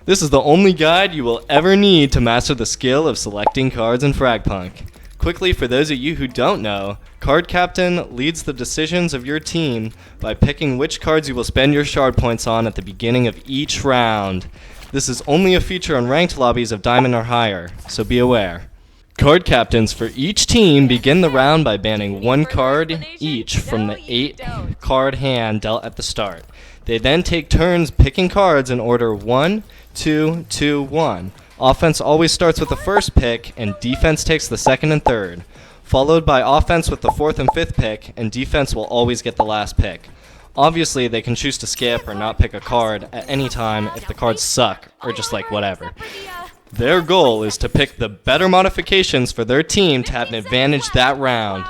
This is the only guide you will ever need to master the skill of selecting cards in Fragpunk. Quickly, for those of you who don't know, Card Captain leads the decisions of your team by picking which cards you will spend your shard points on at the beginning of each round. This is only a feature on ranked lobbies of Diamond or higher, so be aware. Card captains for each team begin the round by banning one card each from the 8-card hand dealt at the start. They then take turns picking cards in order 1, 2, 2, 1. Offense always starts with the first pick, and defense takes the second and third, followed by offense with the fourth and fifth pick, and defense will always get the last pick. Obviously, they can choose to skip or not pick a card at any time if the cards suck, or just like whatever. Their goal is to pick the better modifications for their team to have an advantage that round.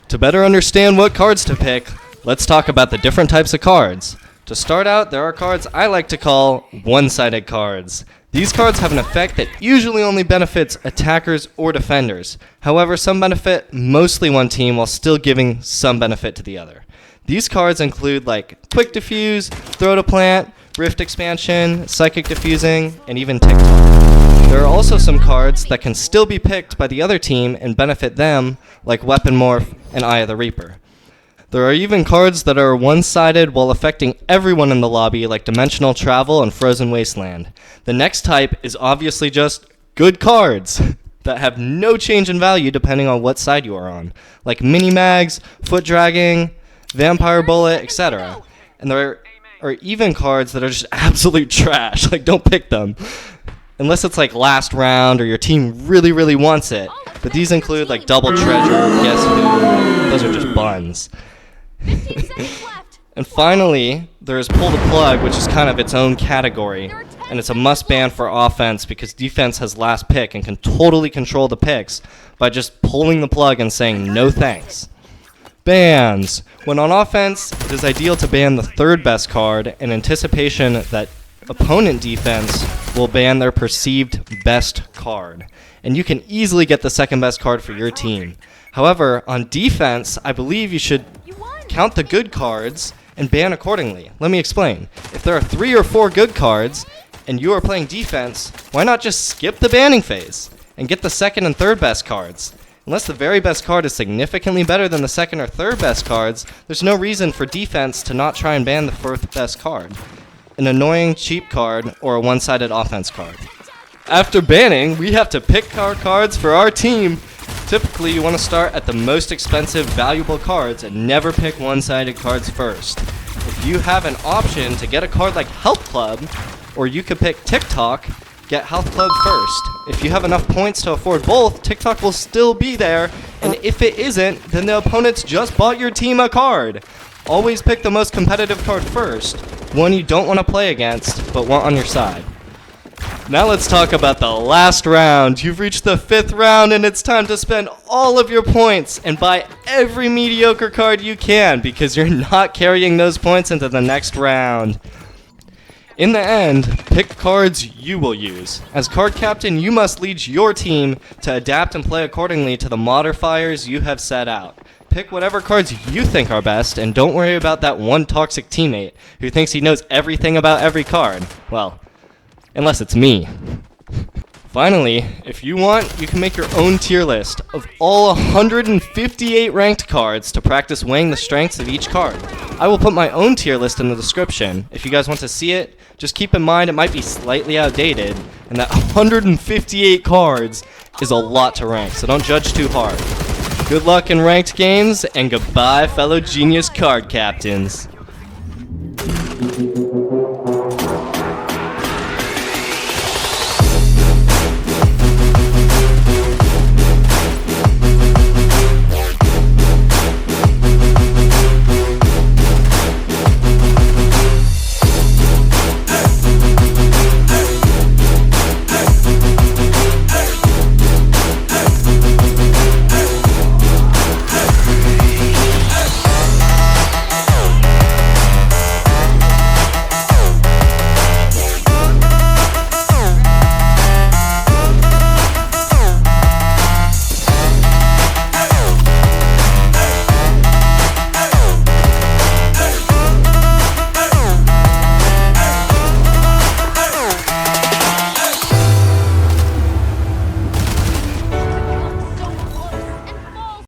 To better understand what cards to pick, let's talk about the different types of cards. To start out, there are cards I like to call one-sided cards. These cards have an effect that usually only benefits attackers or defenders. However, some benefit mostly one team while still giving some benefit to the other. These cards include like Quick Diffuse, Throw to Plant, Rift Expansion, Psychic Diffusing, and even TikTok. There are also some cards that can still be picked by the other team and benefit them, like Weapon Morph and Eye of the Reaper. There are even cards that are one-sided while affecting everyone in the lobby, like Dimensional Travel and Frozen Wasteland. The next type is obviously just good cards that have no change in value depending on what side you are on, like Mini-Mags, Foot Dragging, Vampire Bullet, etc. And there are even cards that are just absolute trash, like don't pick them. Unless it's like last round or your team really, really wants it. But these include like Double Treasure, Guess Who, those are just buns. And finally, there's Pull the Plug, which is kind of its own category. And it's a must ban for offense because defense has last pick and can totally control the picks by just pulling the plug and saying no thanks. Bans. When on offense, it is ideal to ban the third best card in anticipation that opponent defense will ban their perceived best card. And you can easily get the second best card for your team. However, on defense, I believe you should count the good cards and ban accordingly. Let me explain. If there are 3 or 4 good cards and you are playing defense, why not just skip the banning phase and get the second and third best cards? Unless the very best card is significantly better than the second or third best cards, there's no reason for defense to not try and ban the fourth best card, an annoying cheap card or a one-sided offense card. After banning, we have to pick our cards for our team. Typically, you want to start at the most expensive, valuable cards and never pick one-sided cards first. If you have an option to get a card like Health Club, or you could pick TikTok, get Health Club first. If you have enough points to afford both, TikTok will still be there, and if it isn't, then the opponents just bought your team a card. Always pick the most competitive card first, one you don't want to play against, but want on your side. Now let's talk about the last round. You've reached the 5th round, and it's time to spend all of your points and buy every mediocre card you can, because you're not carrying those points into the next round. In the end, pick cards you will use. As card captain, you must lead your team to adapt and play accordingly to the modifiers you have set out. Pick whatever cards you think are best, and don't worry about that one toxic teammate who thinks he knows everything about every card. Well, unless it's me. Finally, if you want, you can make your own tier list of all 158 ranked cards to practice weighing the strengths of each card. I will put my own tier list in the description. If you guys want to see it, just keep in mind it might be slightly outdated, and that 158 cards is a lot to rank, so don't judge too hard. Good luck in ranked games, and goodbye, fellow genius card captains.